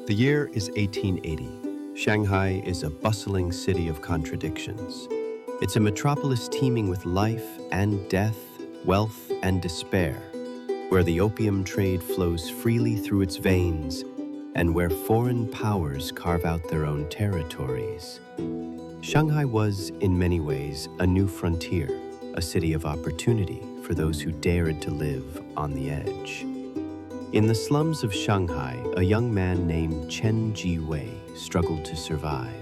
The year is 1880. Shanghai is a bustling city of contradictions. It's a metropolis teeming with life and death, wealth and despair, where the opium trade flows freely through its veins and where foreign powers carve out their own territories. Shanghai was, in many ways, a new frontier, a city of opportunity for those who dared to live on the edge. In the slums of Shanghai, a young man named Chen Jiwei struggled to survive.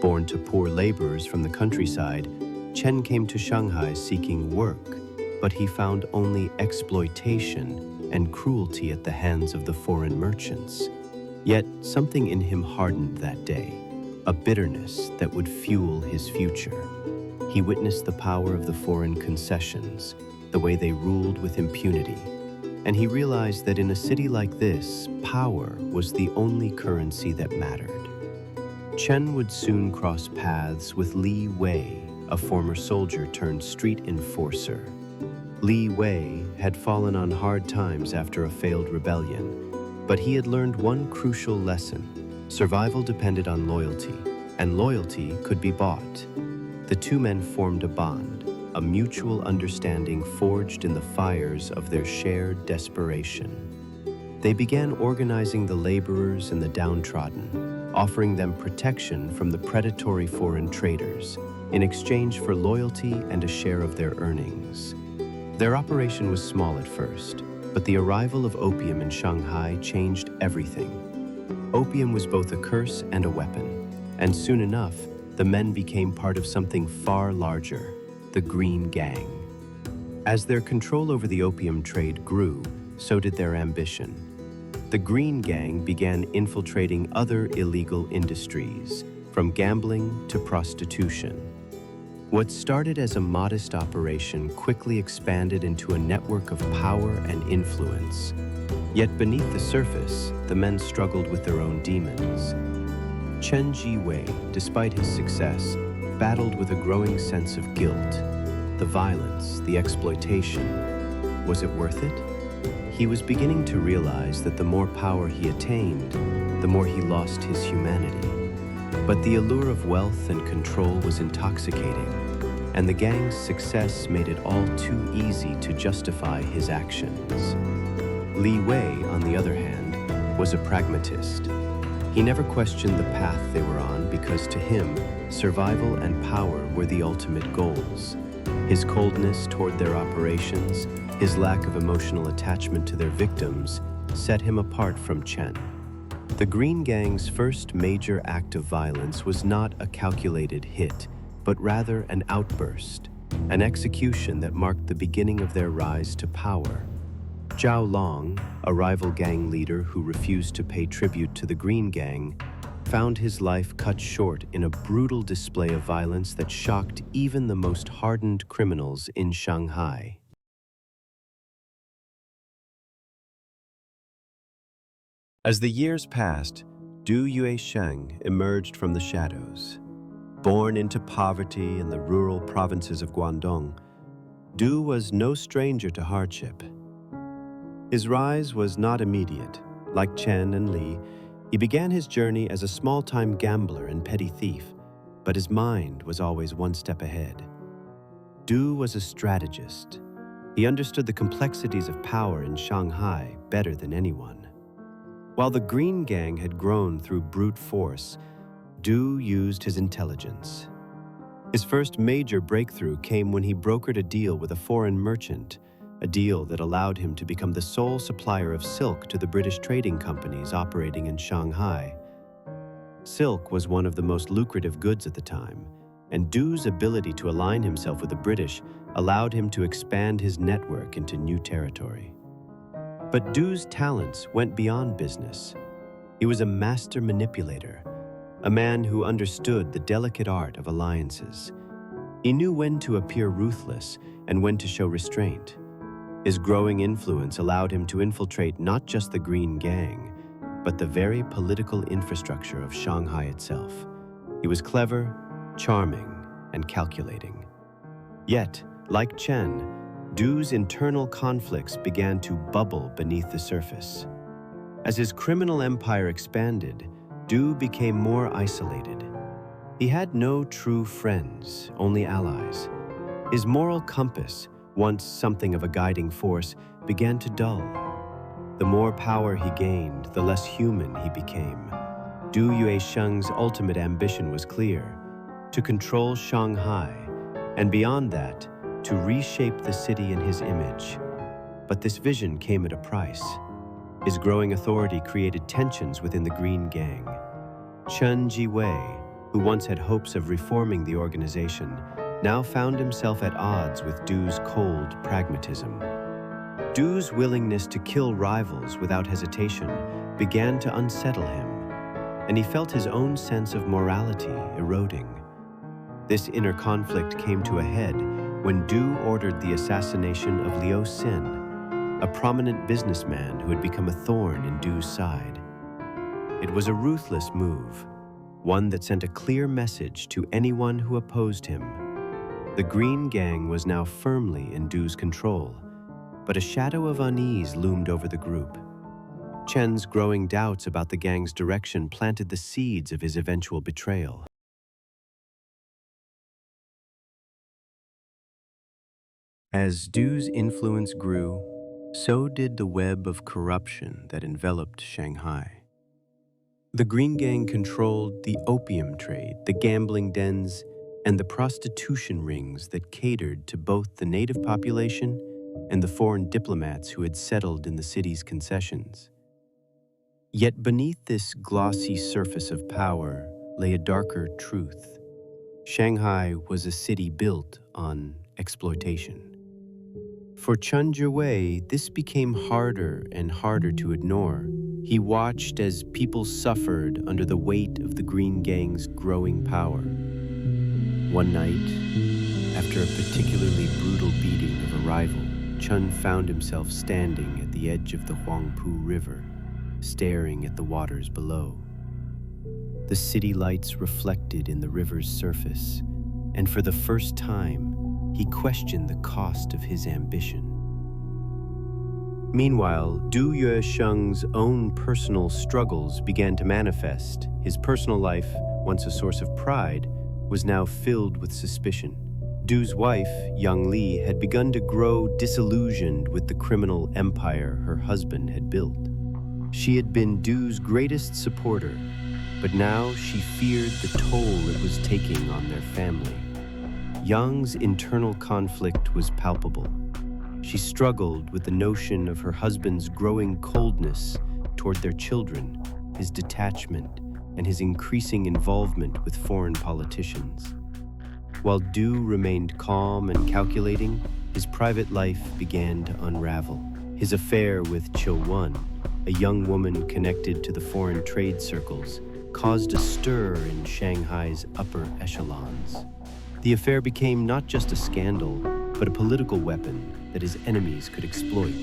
Born to poor laborers from the countryside, Chen came to Shanghai seeking work, but he found only exploitation and cruelty at the hands of the foreign merchants. Yet something in him hardened that day, a bitterness that would fuel his future. He witnessed the power of the foreign concessions, the way they ruled with impunity, and he realized that in a city like this, power was the only currency that mattered. Chen would soon cross paths with Li Wei, a former soldier turned street enforcer. Li Wei had fallen on hard times after a failed rebellion, but he had learned one crucial lesson. Survival depended on loyalty, and loyalty could be bought. The two men formed a bond, a mutual understanding forged in the fires of their shared desperation. They began organizing the laborers and the downtrodden, offering them protection from the predatory foreign traders in exchange for loyalty and a share of their earnings. Their operation was small at first, but the arrival of opium in Shanghai changed everything. Opium was both a curse and a weapon, and soon enough, the men became part of something far larger, the Green Gang. As their control over the opium trade grew, so did their ambition. The Green Gang began infiltrating other illegal industries, from gambling to prostitution. What started as a modest operation quickly expanded into a network of power and influence. Yet beneath the surface, the men struggled with their own demons. Chen Jiwei, despite his success, battled with a growing sense of guilt. The violence, the exploitation. Was it worth it? He was beginning to realize that the more power he attained, the more he lost his humanity. But the allure of wealth and control was intoxicating, and the gang's success made it all too easy to justify his actions. Li Wei, on the other hand, was a pragmatist. He never questioned the path they were on because to him, survival and power were the ultimate goals. His coldness toward their operations, his lack of emotional attachment to their victims, set him apart from Chen. The Green Gang's first major act of violence was not a calculated hit, but rather an outburst, an execution that marked the beginning of their rise to power. Zhao Long, a rival gang leader who refused to pay tribute to the Green Gang, found his life cut short in a brutal display of violence that shocked even the most hardened criminals in Shanghai. As the years passed, Du Yuesheng emerged from the shadows. Born into poverty in the rural provinces of Guangdong, Du was no stranger to hardship. His rise was not immediate. Like Chen and Li, he began his journey as a small-time gambler and petty thief, but his mind was always one step ahead. Du was a strategist. He understood the complexities of power in Shanghai better than anyone. While the Green Gang had grown through brute force, Du used his intelligence. His first major breakthrough came when he brokered a deal with a foreign merchant, a deal that allowed him to become the sole supplier of silk to the British trading companies operating in Shanghai. Silk was one of the most lucrative goods at the time, and Du's ability to align himself with the British allowed him to expand his network into new territory. But Du's talents went beyond business. He was a master manipulator, a man who understood the delicate art of alliances. He knew when to appear ruthless and when to show restraint. His growing influence allowed him to infiltrate not just the Green Gang, but the very political infrastructure of Shanghai itself. He was clever, charming, and calculating. Yet, like Chen, Du's internal conflicts began to bubble beneath the surface. As his criminal empire expanded, Du became more isolated. He had no true friends, only allies. His moral compass, once something of a guiding force, began to dull. The more power he gained, the less human he became. Du Yuesheng's ultimate ambition was clear: to control Shanghai, and beyond that, to reshape the city in his image. But this vision came at a price. His growing authority created tensions within the Green Gang. Chen Jiwei, who once had hopes of reforming the organization, now found himself at odds with Du's cold pragmatism. Du's willingness to kill rivals without hesitation began to unsettle him, and he felt his own sense of morality eroding. This inner conflict came to a head when Du ordered the assassination of Liu Xin, a prominent businessman who had become a thorn in Du's side. It was a ruthless move, one that sent a clear message to anyone who opposed him. The Green Gang was now firmly in Du's control, but a shadow of unease loomed over the group. Chen's growing doubts about the gang's direction planted the seeds of his eventual betrayal. As Du's influence grew, so did the web of corruption that enveloped Shanghai. The Green Gang controlled the opium trade, the gambling dens, and the prostitution rings that catered to both the native population and the foreign diplomats who had settled in the city's concessions. Yet beneath this glossy surface of power lay a darker truth. Shanghai was a city built on exploitation. For Chen Jiwei, this became harder and harder to ignore. He watched as people suffered under the weight of the Green Gang's growing power. One night, after a particularly brutal beating of a rival, Chen found himself standing at the edge of the Huangpu River, staring at the waters below. The city lights reflected in the river's surface, and for the first time, he questioned the cost of his ambition. Meanwhile, Du Yuesheng's own personal struggles began to manifest. His personal life, once a source of pride, was now filled with suspicion. Du's wife, Yang Li, had begun to grow disillusioned with the criminal empire her husband had built. She had been Du's greatest supporter, but now she feared the toll it was taking on their family. Yang's internal conflict was palpable. She struggled with the notion of her husband's growing coldness toward their children, his detachment, and his increasing involvement with foreign politicians. While Du remained calm and calculating, his private life began to unravel. His affair with Qiu Wen, a young woman connected to the foreign trade circles, caused a stir in Shanghai's upper echelons. The affair became not just a scandal, but a political weapon that his enemies could exploit.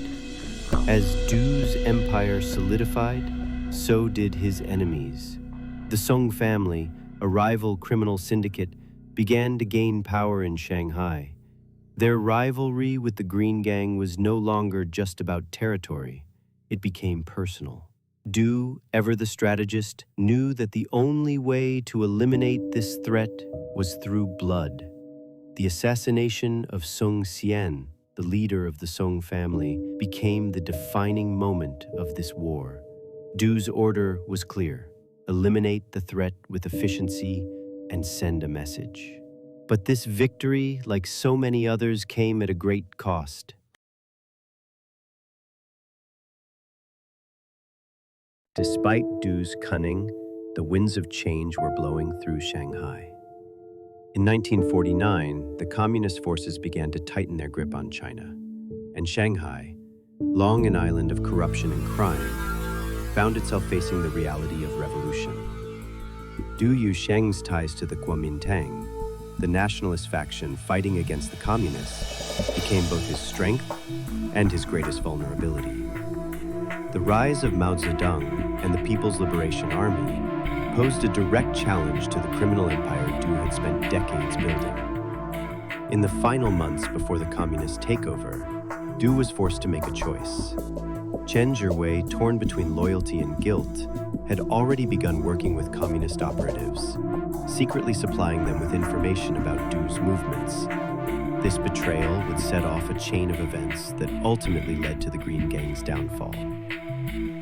As Du's empire solidified, so did his enemies. The Song family, a rival criminal syndicate, began to gain power in Shanghai. Their rivalry with the Green Gang was no longer just about territory. It became personal. Du, ever the strategist, knew that the only way to eliminate this threat was through blood. The assassination of Song Xian, the leader of the Song family, became the defining moment of this war. Du's order was clear: eliminate the threat with efficiency and send a message. But this victory, like so many others, came at a great cost. Despite Du's cunning, the winds of change were blowing through Shanghai. In 1949, the communist forces began to tighten their grip on China, and Shanghai, long an island of corruption and crime, found itself facing the reality of revolution. Du Yuesheng's ties to the Kuomintang, the nationalist faction fighting against the communists, became both his strength and his greatest vulnerability. The rise of Mao Zedong and the People's Liberation Army posed a direct challenge to the criminal empire Du had spent decades building. In the final months before the communist takeover, Du was forced to make a choice. Chen Zhiwei, torn between loyalty and guilt, had already begun working with communist operatives, secretly supplying them with information about Du's movements. This betrayal would set off a chain of events that ultimately led to the Green Gang's downfall.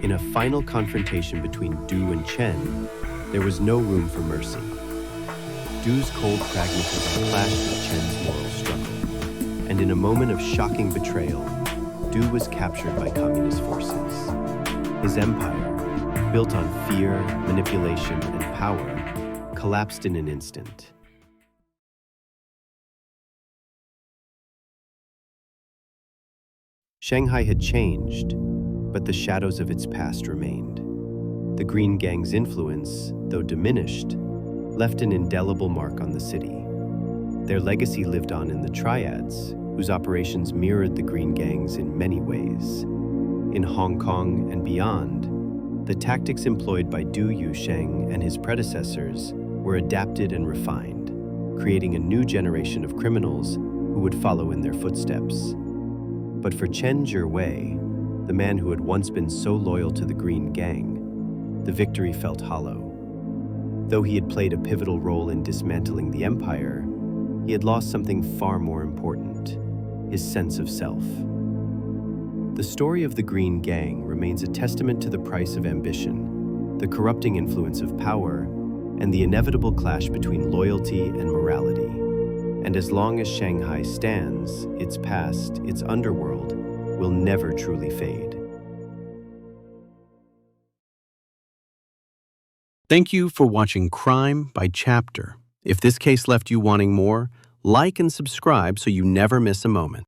In a final confrontation between Du and Chen, there was no room for mercy. Du's cold pragmatism clashed with Chen's moral struggle, and in a moment of shocking betrayal, Du was captured by communist forces. His empire, built on fear, manipulation, and power, collapsed in an instant. Shanghai had changed, but the shadows of its past remained. The Green Gang's influence, though diminished, left an indelible mark on the city. Their legacy lived on in the triads, whose operations mirrored the Green Gang's in many ways. In Hong Kong and beyond, the tactics employed by Du Yusheng and his predecessors were adapted and refined, creating a new generation of criminals who would follow in their footsteps. But for Chen Zhiwei, the man who had once been so loyal to the Green Gang, the victory felt hollow. Though he had played a pivotal role in dismantling the empire, he had lost something far more important: his sense of self. The story of the Green Gang remains a testament to the price of ambition, the corrupting influence of power, and the inevitable clash between loyalty and morality. And as long as Shanghai stands, its past, its underworld, will never truly fade. Thank you for watching Crime by Chapter. If this case left you wanting more, like and subscribe so you never miss a moment.